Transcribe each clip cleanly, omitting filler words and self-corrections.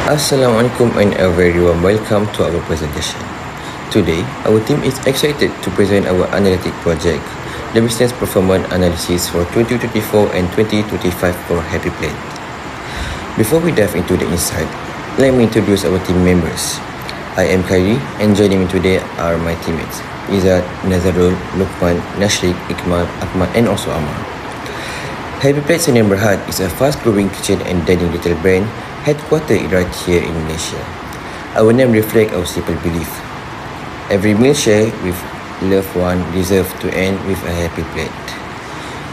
Assalamualaikum and a very warm welcome to our presentation. Today, our team is excited to present our analytic project, the Business Performance Analysis for 2024 and 2025 for Happy Plate. Before we dive into the insight, let me introduce our team members. I am Khairi and joining me today are my teammates, Izzat, Nazarul, Luqman, Nashrik, Ikmal, Ahmad and also Amar. Happy Plate Sdn Bhd is a fast-growing kitchen and dining retail brand headquartered right here in Malaysia. Our name reflects our simple belief. Every meal shared with loved one deserves to end with a happy plate.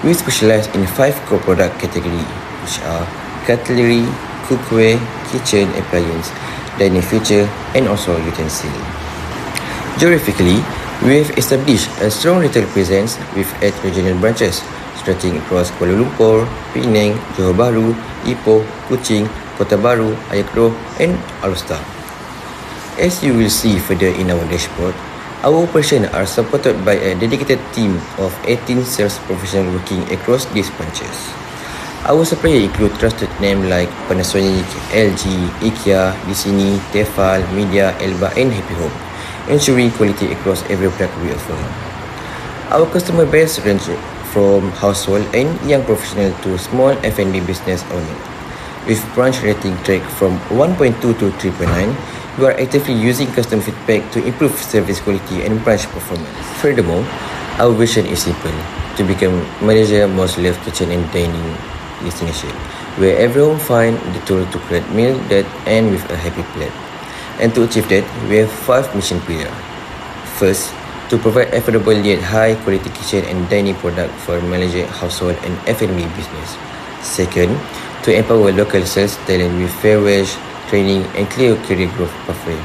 We specialize in 5 core product categories, which are cutlery, cookware, kitchen appliance, dining furniture, and also utensil. Geographically, we have established a strong retail presence with 8 regional branches stretching across Kuala Lumpur, Penang, Johor Bahru, Ipoh, Kuching, Kota Baru, Ayakro and Alor. As you will see further in our dashboard, our operations are supported by a dedicated team of 18 sales professionals working across these branches. Our suppliers include trusted names like Panasonic, LG, IKEA, Disney, Tefal, Media, Elba and Happy Home, ensuring quality across every product we offer. Our customer base range from household and young professionals to small F&B business owners. With branch rating track from 1.2 to 3.9, we are actively using customer feedback to improve service quality and branch performance. Furthermore, our vision is simple: to become Malaysia's most loved kitchen and dining destination, where everyone finds the tool to create meals that end with a happy plate. And to achieve that, we have 5 mission pillars. First, to provide affordable yet high quality kitchen and dining products for Malaysian household and F&B business. Second, to empower local sales talent with fair wage, training and clear career growth pathway.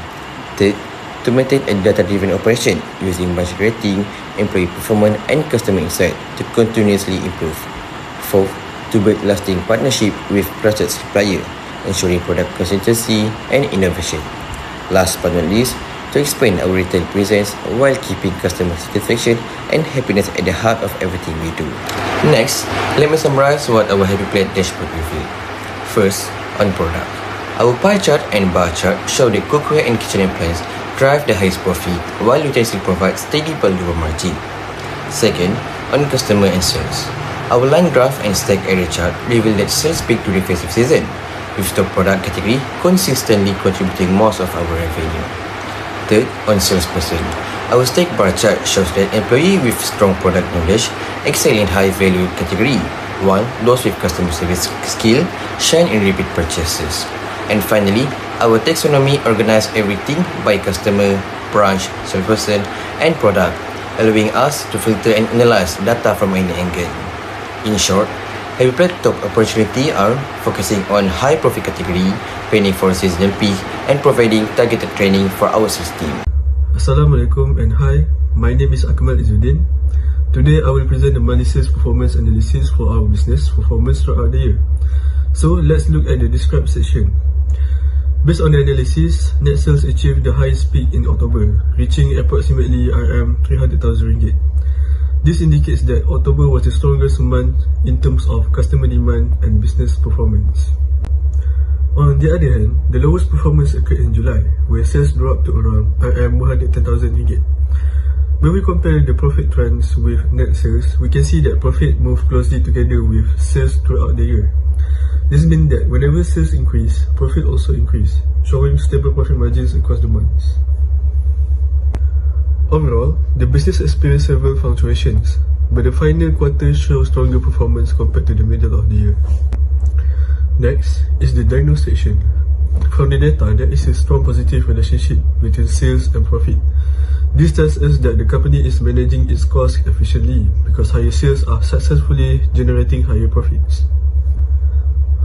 Third, to maintain a data-driven operation using branch rating, employee performance and customer insight to continuously improve. Fourth, to build lasting partnership with trusted suppliers, ensuring product consistency and innovation. Last but not least, to expand our retail presence while keeping customer satisfaction and happiness at the heart of everything we do. Next, let me summarize what our Happy Plate dashboard reveals. First, on product. Our pie chart and bar chart show that cookware and kitchen appliances drive the highest profit while utensils provide steady but lower margin. Second, on customer and sales. Our line graph and stack area chart reveal that sales peak during festive season, with top product category consistently contributing most of our revenue. Third, on salesperson. Our stack bar chart shows that employees with strong product knowledge excel in high value category, while those with customer service skill shine in repeat purchases. And finally, our taxonomy organizes everything by customer, branch, salesperson, and product, allowing us to filter and analyze data from any angle. In short, Happy Plate top opportunity are focusing on high profit category, planning for seasonal peak, and providing targeted training for our sales team. Assalamualaikum and hi, my name is Akmal Izzuddin. Today I will present the monthly sales performance analysis for our business performance throughout the year. So let's look at the describe section. Based on the analysis, net sales achieved the highest peak in October, reaching approximately RM300,000. This indicates that October was the strongest month in terms of customer demand and business performance. On the other hand, the lowest performance occurred in July, where sales dropped to around RM110,000. When we compare the profit trends with net sales, we can see that profit moved closely together with sales throughout the year. This means that whenever sales increase, profit also increase, showing stable profit margins across the months. Overall, the business experienced several fluctuations, but the final quarter shows stronger performance compared to the middle of the year. Next is the diagnose section. From the data, there is a strong positive relationship between sales and profit. This tells us that the company is managing its costs efficiently because higher sales are successfully generating higher profits.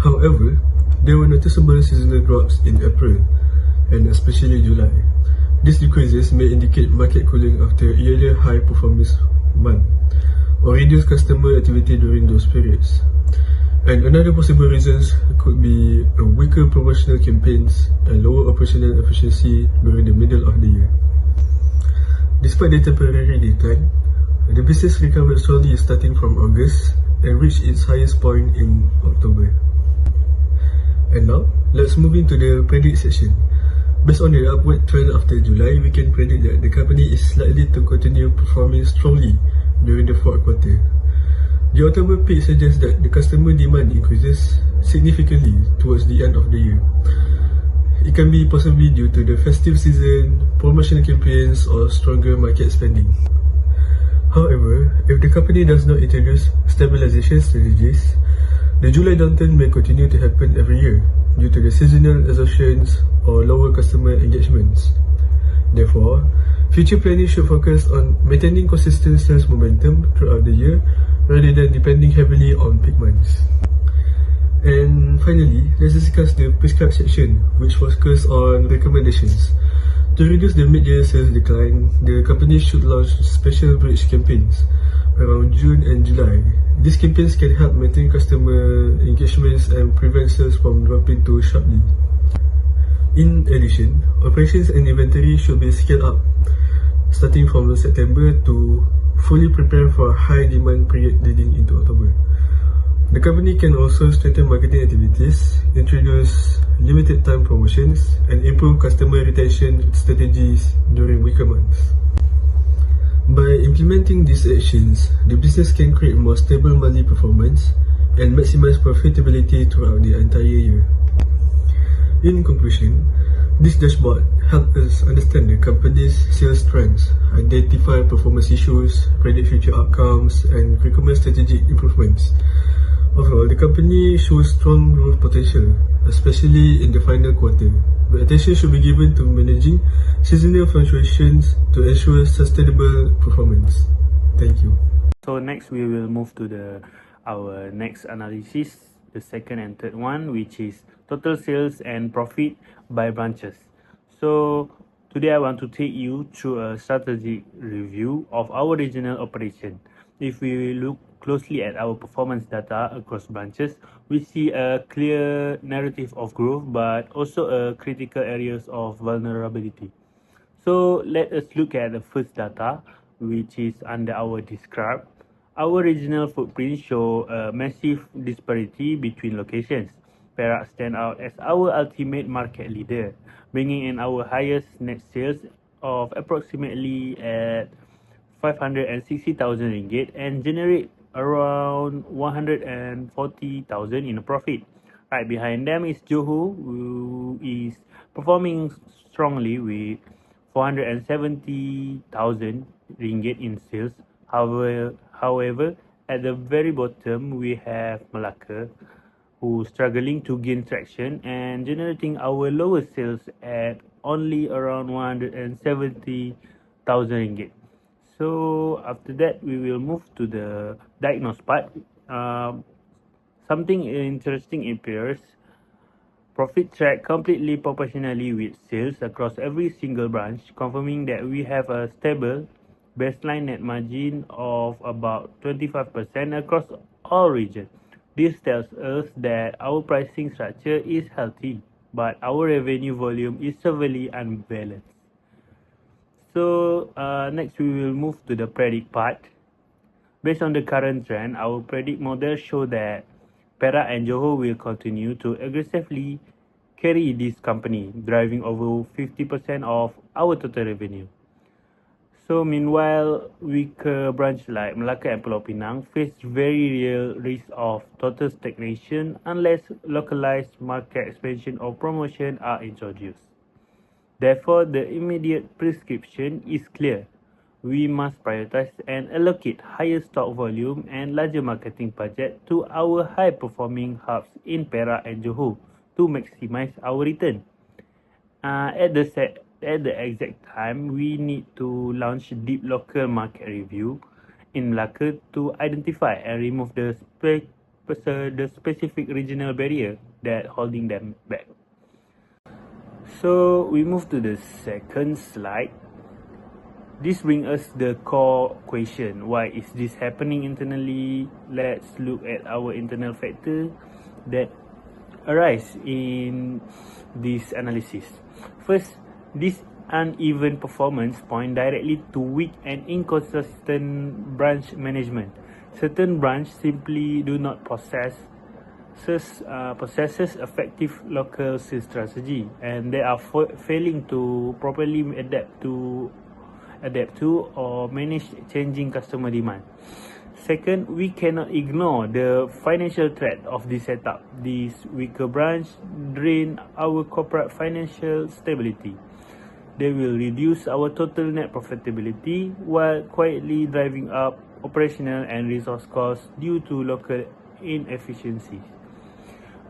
However, there were noticeable seasonal drops in April and especially July. These decreases may indicate market cooling after a yearly high performance month or reduced customer activity during those periods. And another possible reasons could be a weaker promotional campaigns and lower operational efficiency during the middle of the year. Despite the temporary decline, the business recovered slowly starting from August and reached its highest point in October. And now, let's move into the predict section. Based on the upward trend after July, we can predict that the company is likely to continue performing strongly during the fourth quarter. The October peak suggests that the customer demand increases significantly towards the end of the year. It can be possibly due to the festive season, promotional campaigns, or stronger market spending. However, if the company does not introduce stabilization strategies, the July downturn may continue to happen every year due to the seasonal exhaustions or lower customer engagements. Therefore, future planning should focus on maintaining consistent sales momentum throughout the year rather than depending heavily on peak months. And finally, let's discuss the prescribed section, which focuses on recommendations. To reduce the mid-year sales decline, the company should launch special bridge campaigns around June and July. These campaigns can help maintain customer engagements and prevent sales from dropping too sharply. In addition, operations and inventory should be scaled up starting from September to fully prepare for a high demand period leading into October. The company can also strengthen marketing activities, introduce limited time promotions, and improve customer retention strategies during weaker months. By implementing these actions, the business can create more stable monthly performance and maximize profitability throughout the entire year. In conclusion, this dashboard helps us understand the company's sales trends, identify performance issues, predict future outcomes, and recommend strategic improvements. Overall, the company shows strong growth potential, especially in the final quarter, but attention should be given to managing seasonal fluctuations to ensure sustainable performance. Thank you. So next we will move to our next analysis, the second and third one, which is total sales and profit by branches. So today I want to take you through a strategic review of our regional operation. If we look closely at our performance data across branches, we see a clear narrative of growth, but also a critical areas of vulnerability. So let us look at the first data, which is under our describe. Our regional footprint show a massive disparity between locations. Perak stand out as our ultimate market leader, bringing in our highest net sales of approximately at 560,000 ringgit and generate around 140,000 in a profit. Right behind them is Johor, who is performing strongly with 470,000 ringgit in sales. However, at the very bottom we have Malacca, who struggling to gain traction and generating our lowest sales at only around 170,000 ringgit. So after that, we will move to the diagnose part. Something interesting appears. Profit track completely proportionally with sales across every single branch, confirming that we have a stable baseline net margin of about 25% across all regions. This tells us that our pricing structure is healthy, but our revenue volume is severely unbalanced. So next we will move to the predict part. Based on the current trend, our predict model show that Perak and Johor will continue to aggressively carry this company, driving over 50% of our total revenue. So meanwhile, weaker branch like Malacca and Pulau Pinang face very real risk of total stagnation unless localized market expansion or promotion are introduced. Therefore, the immediate prescription is clear. We must prioritize and allocate higher stock volume and larger marketing budget to our high-performing hubs in Perak and Johor to maximize our return. At the exact time, we need to launch deep local market review in Malacca to identify and remove the specific regional barrier that holding them back. So we move to the second slide. This brings us the core question. Why is this happening internally? Let's look at our internal factor that arise in this analysis. First, this uneven performance point directly to weak and inconsistent branch management. Certain branches simply do not possess possesses effective local sales strategy, and they are failing to properly adapt to or manage changing customer demand. Second, we cannot ignore the financial threat of this setup. This weaker branch drain our corporate financial stability. They will reduce our total net profitability while quietly driving up operational and resource costs due to local inefficiencies.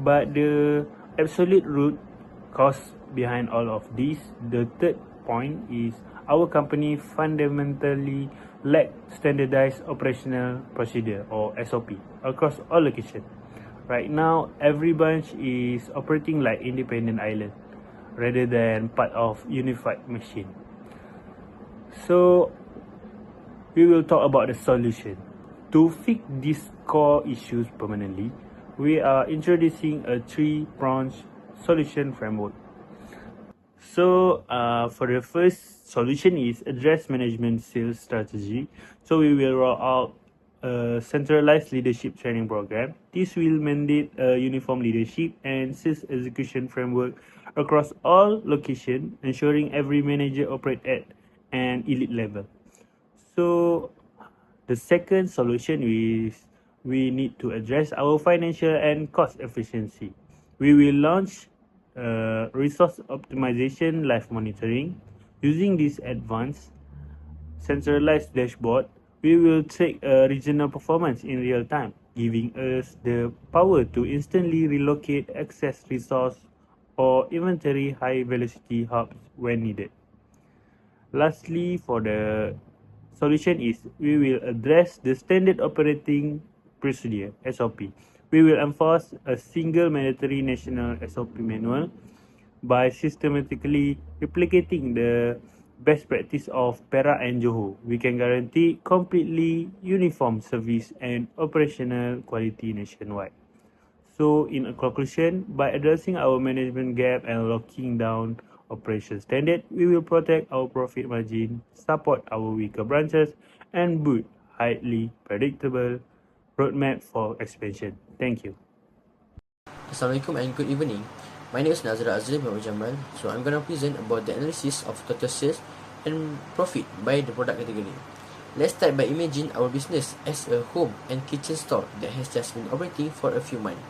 But the absolute root cause behind all of this, the third point, is our company fundamentally lack standardized operational procedure or SOP across all locations. Right now, every branch is operating like independent island rather than part of unified machine. So we will talk about the solution. To fix these core issues permanently, we are introducing a 3-pronged solution framework. So for the first solution is address management sales strategy. So we will roll out a centralized leadership training program. This will mandate a uniform leadership and sales execution framework across all locations, ensuring every manager operates at an elite level. So the second solution is we need to address our financial and cost efficiency. We will launch resource optimization live monitoring. Using this advanced centralized dashboard, we will track regional performance in real time, giving us the power to instantly relocate excess resource or inventory high velocity hubs when needed. Lastly, for the solution is we will address the standard operating procedure SOP. We will enforce a single mandatory national SOP manual. By systematically replicating the best practice of Perak and Johor, we can guarantee completely uniform service and operational quality nationwide. So in a conclusion, by addressing our management gap and locking down operation standard, we will protect our profit margin, support our weaker branches, and build highly predictable roadmap for expansion. Thank you. Assalamualaikum and good evening. My name is Nazra Azri Jamal. So I'm going to present about the analysis of total sales and profit by the product category. Let's start by imagine our business as a home and kitchen store that has just been operating for a few months.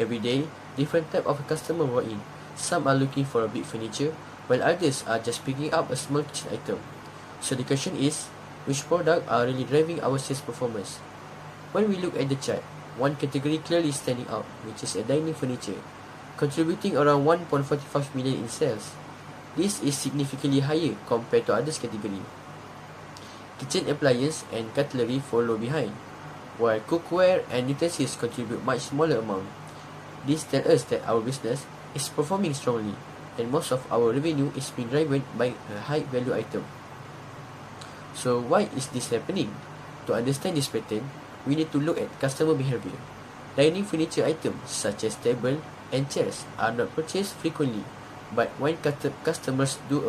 Every day, different type of customer walk in. Some are looking for a big furniture, while others are just picking up a small kitchen item. So the question is, which product are really driving our sales performance? When we look at the chart, one category clearly standing out, which is a dining furniture, contributing around 1.45 million in sales. This is significantly higher compared to others category. Kitchen appliance and cutlery follow behind, while cookware and utensils contribute much smaller amount. This tells us that our business is performing strongly, and most of our revenue is being driven by a high value item. So why is this happening? To understand this pattern, we need to look at customer behavior. Dining furniture items such as table and chairs are not purchased frequently, but when customers do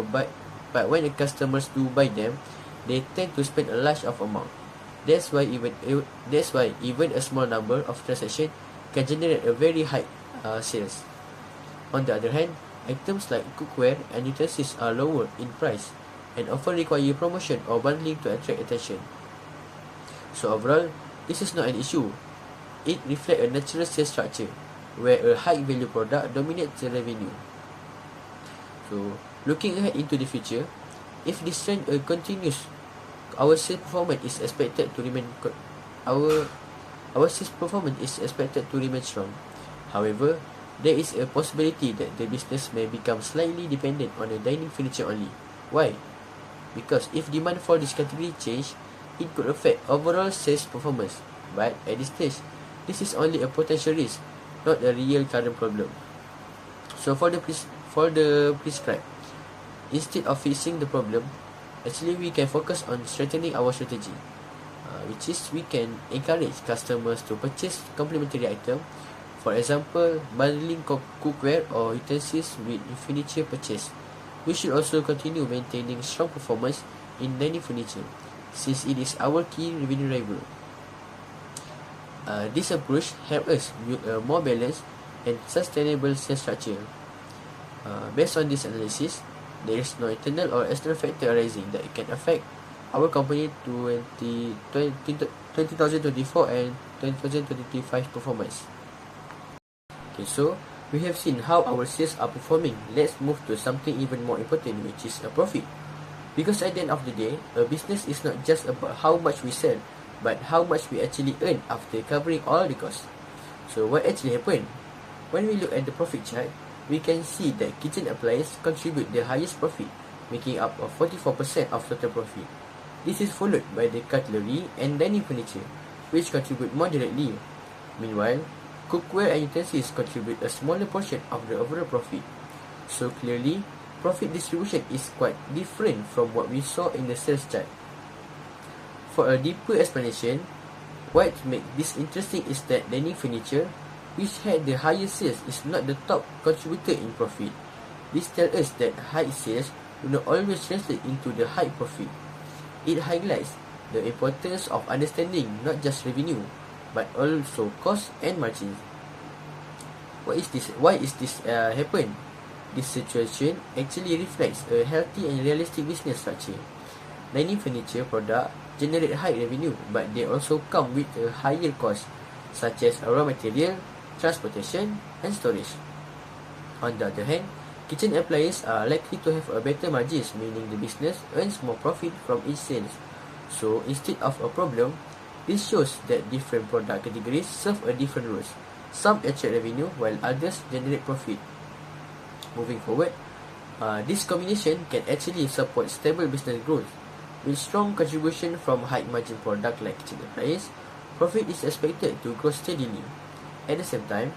buy them, they tend to spend a large amount. That's why even a small number of transactions can generate a very high sales. On the other hand, items like cookware and utensils are lower in price and often require promotion or bundling to attract attention. So overall, this is not an issue. It reflects a natural sales structure where a high value product dominates the revenue. So looking ahead into the future, if this trend continues, our sales performance is expected to remain strong. However, there is a possibility that the business may become slightly dependent on the dining furniture only. Why? Because if demand for this category change, it could affect overall sales performance. But at this stage, this is only a potential risk, not a real current problem. So for the prescribed, instead of fixing the problem, actually we can focus on strengthening our strategy, which is we can encourage customers to purchase complementary item. For example, bundling cookware or utensils with furniture purchase. We should also continue maintaining strong performance in dining furniture, since it is our key revenue driver. This approach helps us build a more balanced and sustainable sales structure. Based on this analysis, there is no internal or external factor arising that can affect our company 2024 and 2025 performance. Okay, so we have seen how our sales are performing. Let's move to something even more important, which is a profit. Because at the end of the day, a business is not just about how much we sell, but how much we actually earn after covering all the costs. So what actually happened? When we look at the profit chart, we can see that kitchen appliances contribute the highest profit, making up of 44% of total profit. This is followed by the cutlery and dining furniture, which contribute moderately. Meanwhile, cookware and utensils contribute a smaller portion of the overall profit. So clearly, profit distribution is quite different from what we saw in the sales chart. For a deeper explanation, what makes this interesting is that dining furniture, which had the highest sales, is not the top contributor in profit. This tells us that high sales do not always translate into the high profit. It highlights the importance of understanding not just revenue, but also cost and margins. Why is this happen? This situation actually reflects a healthy and realistic business structure. Dining furniture products generate high revenue, but they also come with a higher cost, such as raw material, transportation, and storage. On the other hand, kitchen appliances are likely to have a better margins, meaning the business earns more profit from each sales. So instead of a problem, this shows that different product categories serve a different roles. Some attract revenue while others generate profit. Moving forward, this combination can actually support stable business growth. With strong contribution from high margin product like kitchen appliances, profit is expected to grow steadily. At the same time,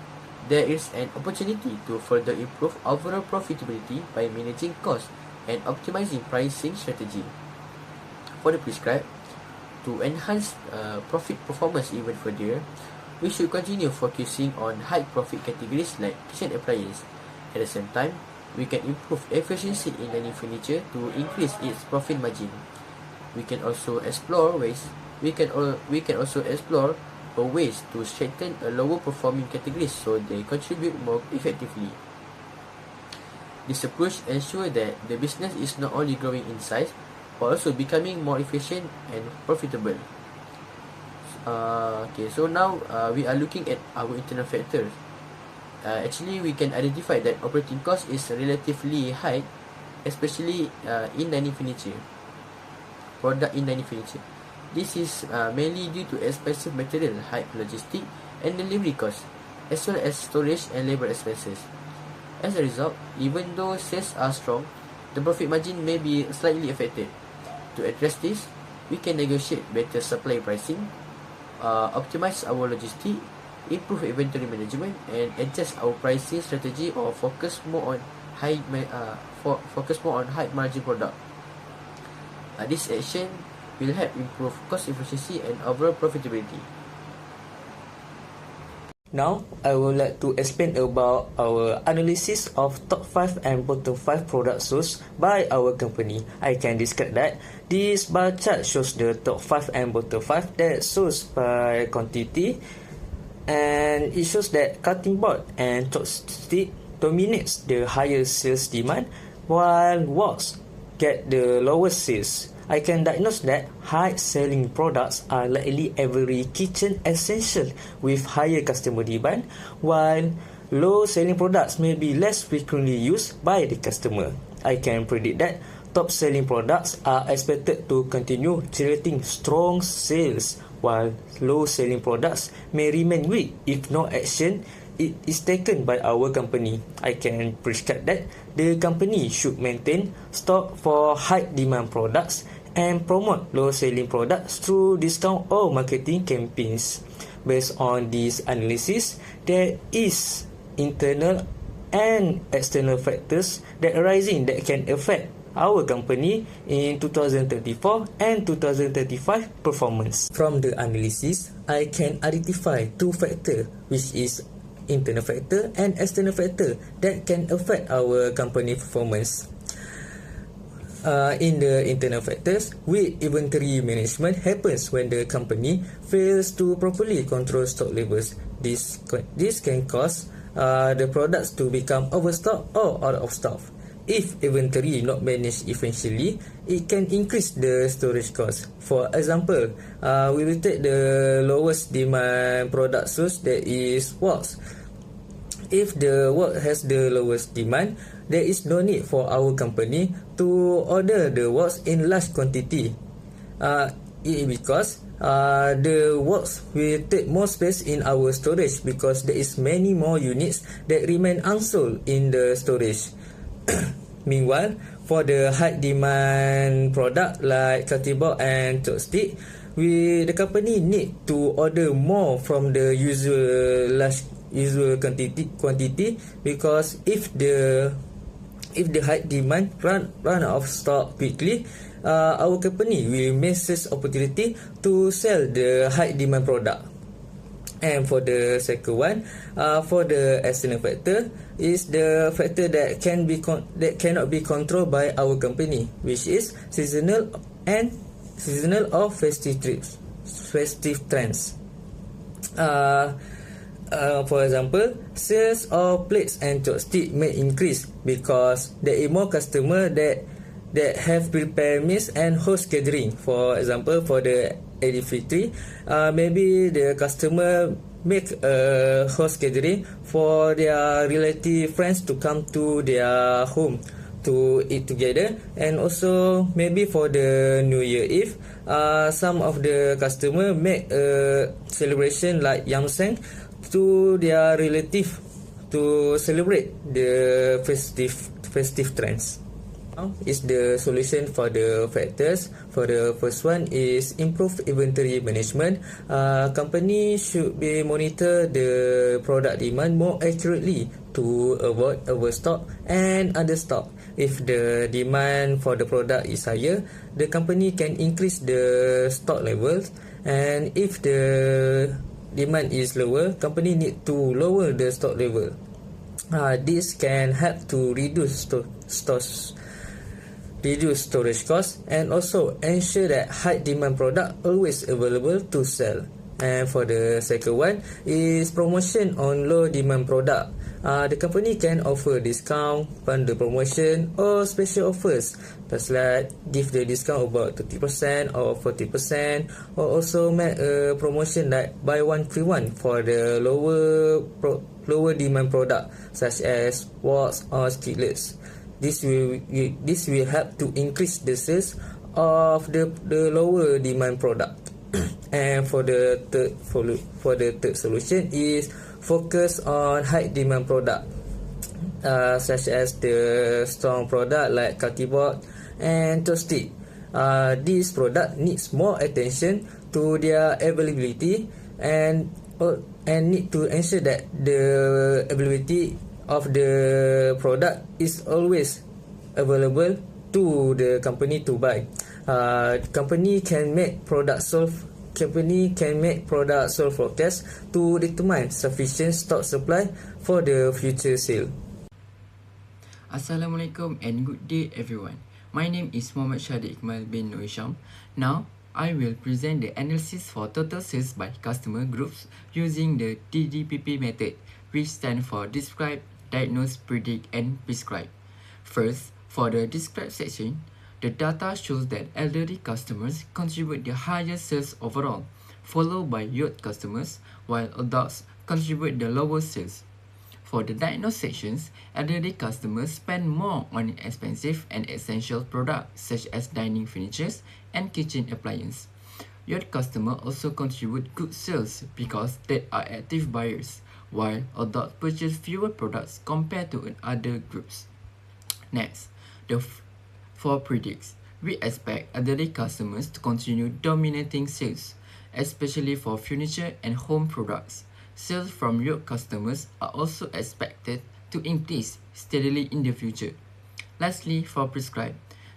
there is an opportunity to further improve overall profitability by managing costs and optimizing pricing strategy. For the prescribed, to enhance profit performance even further, we should continue focusing on high profit categories like kitchen appliances. At the same time, we can improve efficiency in dining furniture to increase its profit margin. We can also explore ways to strengthen a lower performing categories so they contribute more effectively. This approach ensures that the business is not only growing in size but also becoming more efficient and profitable. So now we are looking at our internal factors. Actually, we can identify that operating cost is relatively high, especially in dining furniture. This is mainly due to expensive material, high logistic and delivery costs, as well as storage and labor expenses. As a result, even though sales are strong, the profit margin may be slightly affected. To address this, we can negotiate better supply pricing, optimize our logistics, improve inventory management, and adjust our pricing strategy or focus more on high margin product. This action will help improve cost efficiency and overall profitability. Now, I would like to explain about our analysis of top 5 and bottom 5 product sourced by our company. I can describe that this bar chart shows the top 5 and bottom 5 that sourced by quantity, and it shows that cutting board and chopstick dominates the highest sales demand, while woks get the lowest sales. I can diagnose that high-selling products are likely every kitchen essential with higher customer demand, while low-selling products may be less frequently used by the customer. I can predict that top-selling products are expected to continue generating strong sales, while low-selling products may remain weak if no action is taken by our company. I can prescribe that the company should maintain stock for high-demand products and promote low-selling products through discount or marketing campaigns. Based on this analysis, there is internal and external factors that arising that can affect our company in 2034 and 2035 performance. From the analysis, I can identify two factors, which is internal factor and external factor that can affect our company performance. In the internal factors, weak inventory management happens when the company fails to properly control stock levels. This can cause the products to become overstocked or out of stock. If inventory not managed efficiently, it can increase the storage cost. For example, we will take the lowest demand product source, that is wax. If the wax has the lowest demand, there is no need for our company to order the wax in large quantity. Because the wax will take more space in our storage because there is many more units that remain unsold in the storage. Meanwhile, for the high demand product like cardboard and chopstick, the company need to order more from the usual quantity because if the high demand run out of stock quickly, our company will miss this opportunity to sell the high demand product. And for the second one, for the external factor, is the factor that cannot be controlled by our company, which is seasonal or festive trends. For example, sales of plates and chopsticks may increase because there are more customers that have prepared meals and host gathering. For example, for the Fitri, maybe the customer make a host gathering for their relative friends to come to their home to eat together. And also maybe for the New Year Eve, some of the customer make a celebration like Yamseng to their relative to celebrate the festive trends. Now is the solution for the factors. For the first one is improve inventory management. Company should be monitor the product demand more accurately to avoid overstock and understock. If the demand for the product is higher, the company can increase the stock levels, and if the demand is lower, company need to lower the stock level. This can help to reduce storage costs and also ensure that high demand product always available to sell. And for the second one is promotion on low demand product. The company can offer discount, bundle promotion or special offers. That's like give the discount about 30% or 40%, or also make a promotion like buy one free one for the lower demand product such as wax or skillets. This will help to increase the sales of the lower demand product. And for the third solution is focus on high demand product, such as the strong product like keyboard and chopstick. This product needs more attention to their availability and need to ensure that the availability of the product is always available to the company to buy. Company can make product sold forecast to determine sufficient stock supply for the future sale. Assalamualaikum and good day everyone. My name is Muhammad Shadi Ikmal bin Noisham. Now I will present the analysis for total sales by customer groups using the DDPP method, which stands for Describe, Diagnose, Predict and Prescribe. First, for the Describe section, the data shows that elderly customers contribute the highest sales overall, followed by youth customers, while adults contribute the lowest sales. For the Diagnose sections, elderly customers spend more on expensive and essential products such as dining furniture and kitchen appliances. Youth customers also contribute good sales because they are active buyers, while adults purchase fewer products compared to other groups. Next, for predicts, we expect elderly customers to continue dominating sales, especially for furniture and home products. Sales from youth customers are also expected to increase steadily in the future. Lastly, for prescribe,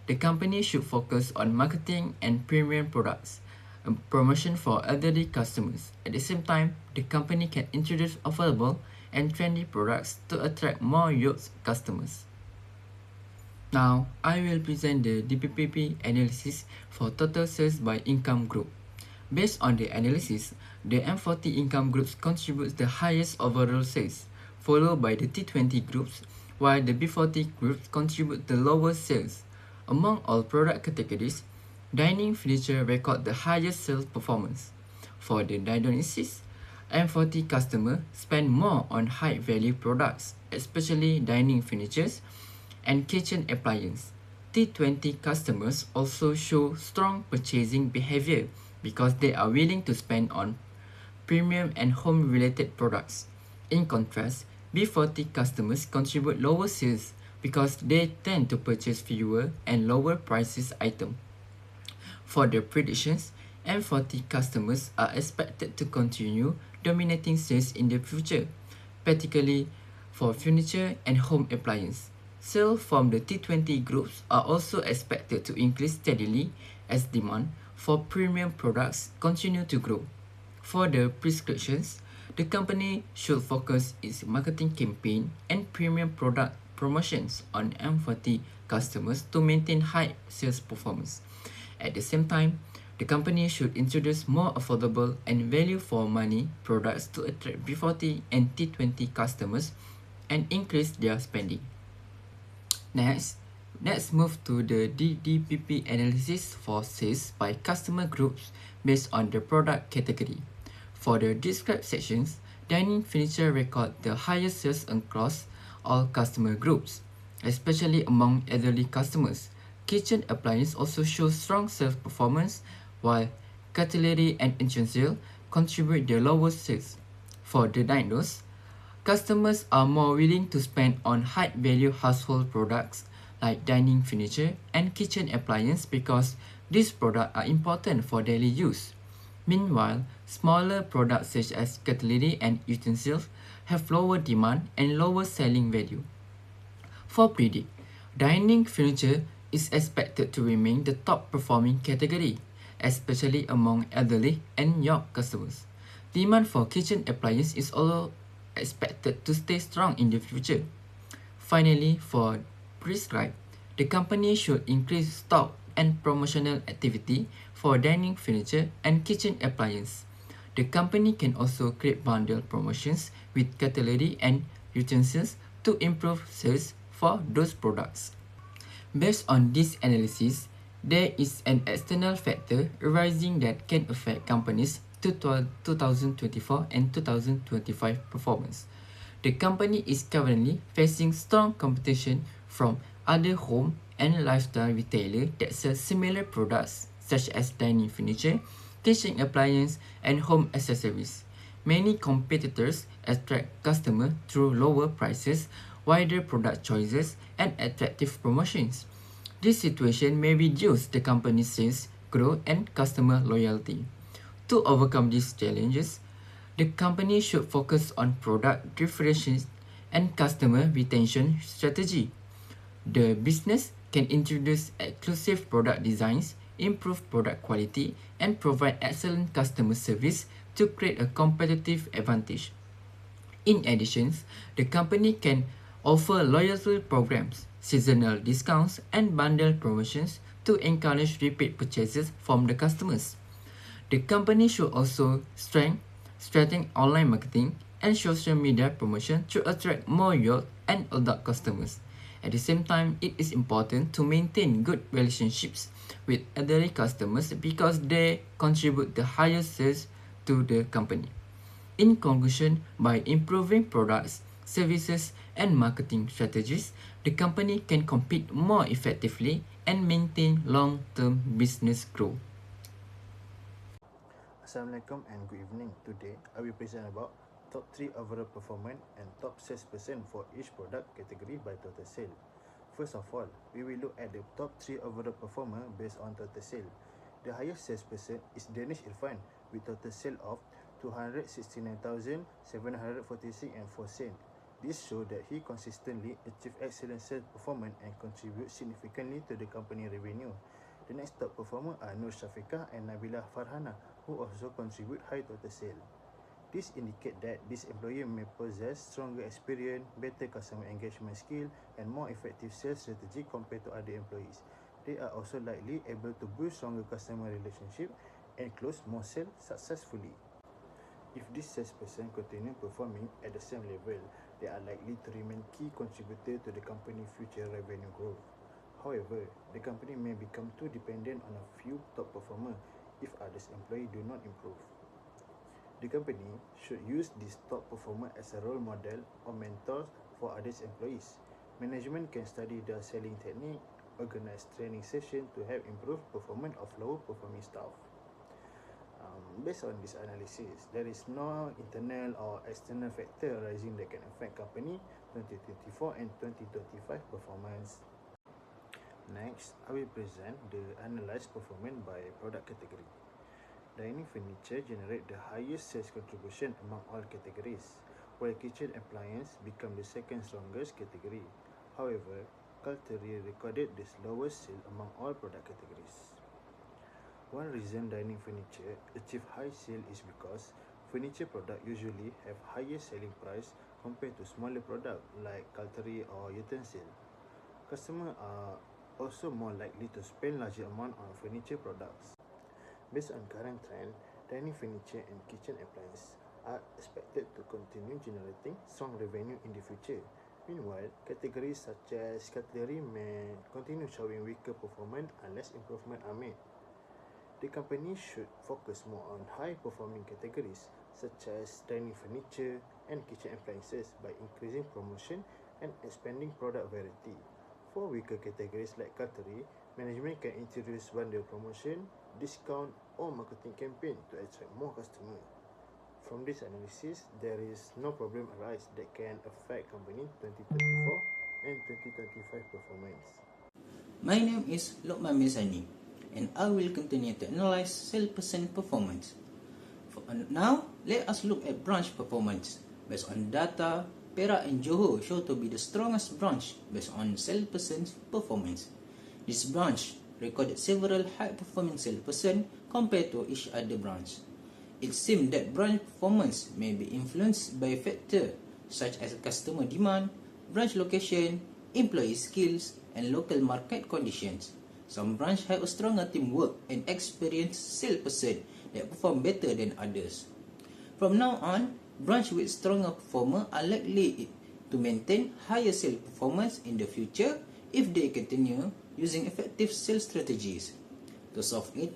the company should focus on marketing and premium products, a promotion for elderly customers. At the same time, the company can introduce affordable and trendy products to attract more youth customers. Now, I will present the DPPP analysis for total sales by income group. Based on the analysis, the M40 income groups contributes the highest overall sales, followed by the T20 groups, while the B40 groups contribute the lowest sales. Among all product categories, dining furniture record the highest sales performance. For the diagnosis, M40 customer spend more on high-value products, especially dining furnitures and kitchen appliance. T20 customers also show strong purchasing behavior because they are willing to spend on premium and home-related products. In contrast, B40 customers contribute lower sales because they tend to purchase fewer and lower prices items. For the predictions, M40 customers are expected to continue dominating sales in the future, particularly for furniture and home appliance. Sales from the T20 groups are also expected to increase steadily as demand for premium products continue to grow. For the prescriptions, the company should focus its marketing campaign and premium product promotions on M40 customers to maintain high sales performance. At the same time, the company should introduce more affordable and value for money products to attract B40 and T20 customers and increase their spending. Next, let's move to the DDPP analysis for sales by customer groups based on the product category. For the described sections, dining furniture record the highest sales across all customer groups, especially among elderly customers. Kitchen appliances also show strong sales performance, while cutlery and utensils contribute the lowest sales. For the diagnosis, customers are more willing to spend on high-value household products like dining furniture and kitchen appliances because these products are important for daily use. Meanwhile, smaller products such as cutlery and utensils have lower demand and lower selling value. For predict, dining furniture is expected to remain the top performing category, especially among elderly and young customers. Demand for kitchen appliances is also expected to stay strong in the future. Finally, for prescribe, the company should increase stock and promotional activity for dining furniture and kitchen appliances. The company can also create bundle promotions with cutlery and utensils to improve sales for those products. Based on this analysis, there is an external factor arising that can affect companies' 2024 and 2025 performance. The company is currently facing strong competition from other home and lifestyle retailers that sell similar products such as dining furniture, kitchen appliances, and home accessories. Many competitors attract customers through lower prices, wider product choices, and attractive promotions. This situation may reduce the company's sales growth and customer loyalty. To overcome these challenges, the company should focus on product differentiation and customer retention strategy. The business can introduce exclusive product designs, improve product quality, and provide excellent customer service to create a competitive advantage. In addition, the company can offer loyalty programs, seasonal discounts, and bundle promotions to encourage repeat purchases from the customers. The company should also strengthen online marketing and social media promotion to attract more youth and adult customers. At the same time, it is important to maintain good relationships with elderly customers because they contribute the highest sales to the company. In conclusion, by improving products, services, and marketing strategies, the company can compete more effectively and maintain long-term business growth. Assalamualaikum and good evening. Today, I will present about top 3 overall performance and top salesperson for each product category by total sale. First of all, we will look at the top 3 overall performer based on total sale. The highest salesperson is Danish Irfan with total sale of 269,746 and 4 cents. This shows that he consistently achieves excellent sales performance and contributes significantly to the company revenue. The next top performer are Nur Shafiqah and Nabila Farhana, who also contribute high total sale. This indicates that this employee may possess stronger experience, better customer engagement skill, and more effective sales strategy compared to other employees. They are also likely able to build stronger customer relationship and close more sales successfully. If this salesperson continue performing at the same level, they are likely to remain key contributor to the company's future revenue growth. However, the company may become too dependent on a few top performers if others employees do not improve. The company should use this top performer as a role model or mentor for other employees. Management can study their selling technique, organize training sessions to help improve performance of lower performing staff. Based on this analysis, there is no internal or external factor arising that can affect company 2024 and 2025 performance. Next, I will present the analyzed performance by product category. Dining furniture generate the highest sales contribution among all categories, while kitchen appliance become the second strongest category. However, cutlery recorded the lowest sale among all product categories. One reason dining furniture achieve high sale is because furniture product usually have higher selling price compared to smaller product like cutlery or utensil. Customers are also more likely to spend larger amount on furniture products. Based on current trend, dining furniture and kitchen appliances are expected to continue generating strong revenue in the future. Meanwhile, categories such as cutlery may continue showing weaker performance unless improvements are made. The company should focus more on high-performing categories such as dining furniture and kitchen appliances by increasing promotion and expanding product variety. For weaker categories like cutlery, management can introduce bundle promotion, discount, or marketing campaign to attract more customers. From this analysis, there is no problem arise that can affect company 2024 and 2025 performance. My name is Lokman Mizani, and I will continue to analyze salesperson performance. Now, let us look at branch performance. Based on data, Perak and Johor show to be the strongest branch based on salesperson's performance. This branch recorded several high-performing salesperson compared to each other branch. It seems that branch performance may be influenced by factors such as customer demand, branch location, employee skills, and local market conditions. Some branches have a stronger teamwork and experienced salesperson that perform better than others. From now on, branches with stronger performers are likely to maintain higher sales performance in the future if they continue using effective sales strategies. To solve it,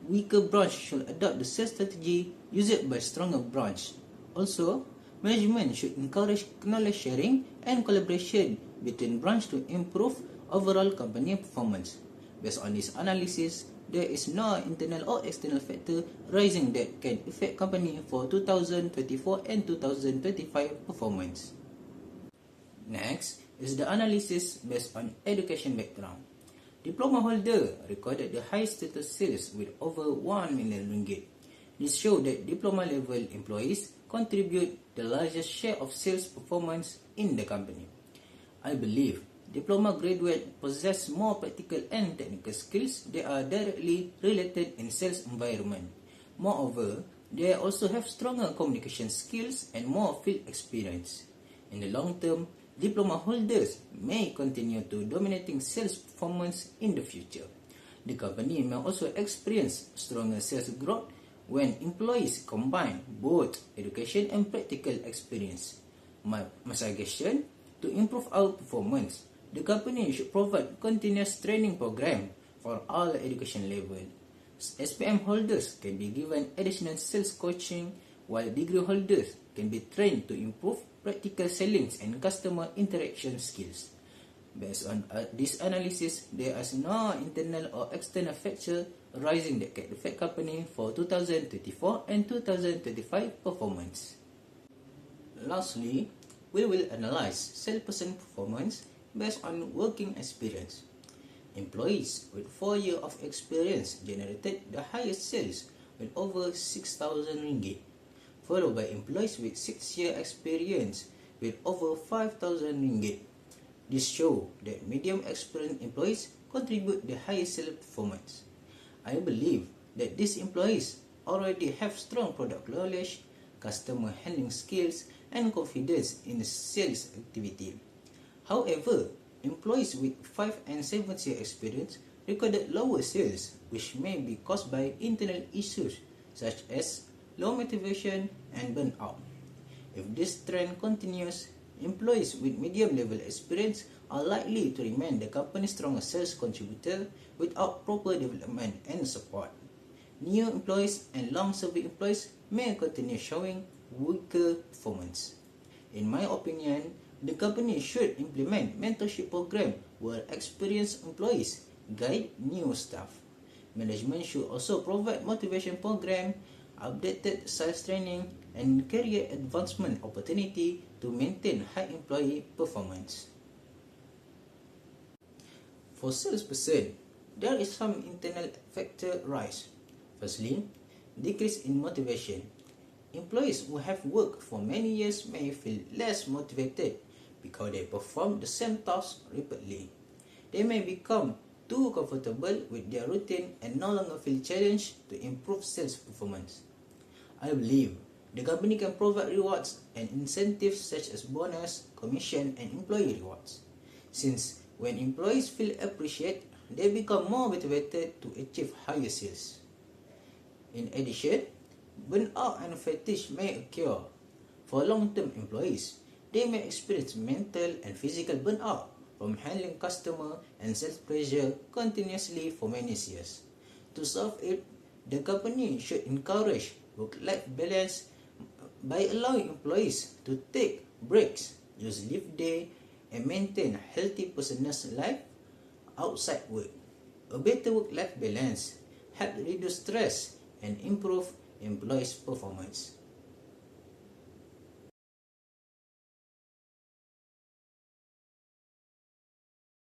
weaker branch should adopt the sales strategy used by stronger branch. Also, management should encourage knowledge sharing and collaboration between branches to improve overall company performance. Based on this analysis, there is no internal or external factor rising that can affect company for 2024 and 2025 performance. Next is the analysis based on education background. Diploma holder recorded the highest status sales with over 1 million ringgit. This shows that diploma level employees contribute the largest share of sales performance in the company. I believe diploma graduates possess more practical and technical skills that are directly related in sales environment. Moreover, they also have stronger communication skills and more field experience. In the long term, diploma holders may continue to dominating sales performance in the future. The company may also experience stronger sales growth when employees combine both education and practical experience. My suggestion, to improve our performance, the company should provide continuous training program for all education levels. SPM holders can be given additional sales coaching, while degree holders can be trained to improve practical selling and customer interaction skills. Based on this analysis, there is no internal or external factor arising that can affect company for 2024 and 2025 performance. Lastly, we will analyze salesperson performance based on working experience. Employees with 4 years of experience generated the highest sales with over 6,000 ringgit, followed by employees with 6 years experience with over 5,000 ringgit. This shows that medium experienced employees contribute the highest sales performance. I believe that these employees already have strong product knowledge, customer handling skills, and confidence in the sales activity. However, employees with 5 and 7 years experience recorded lower sales, which may be caused by internal issues such as low motivation and burnout. If this trend continues, employees with medium-level experience are likely to remain the company's strongest sales contributor without proper development and support. New employees and long-serving employees may continue showing weaker performance. In my opinion, the company should implement mentorship program where experienced employees guide new staff. Management should also provide motivation program, updated sales training, and career advancement opportunity to maintain high employee performance. For salesperson, there is some internal factor rise. Firstly, decrease in motivation. Employees who have worked for many years may feel less motivated because they perform the same task repeatedly. They may become too comfortable with their routine and no longer feel challenged to improve sales performance. I believe the company can provide rewards and incentives such as bonus, commission, and employee rewards. Since when employees feel appreciated, they become more motivated to achieve higher sales. In addition, burnout and fatigue may occur. For long-term employees, they may experience mental and physical burnout from handling customer and sales pressure continuously for many years. To solve it, the company should encourage work-life balance by allowing employees to take breaks, use leave day, and maintain a healthy personal life outside work. A better work-life balance helps reduce stress and improve employees' performance.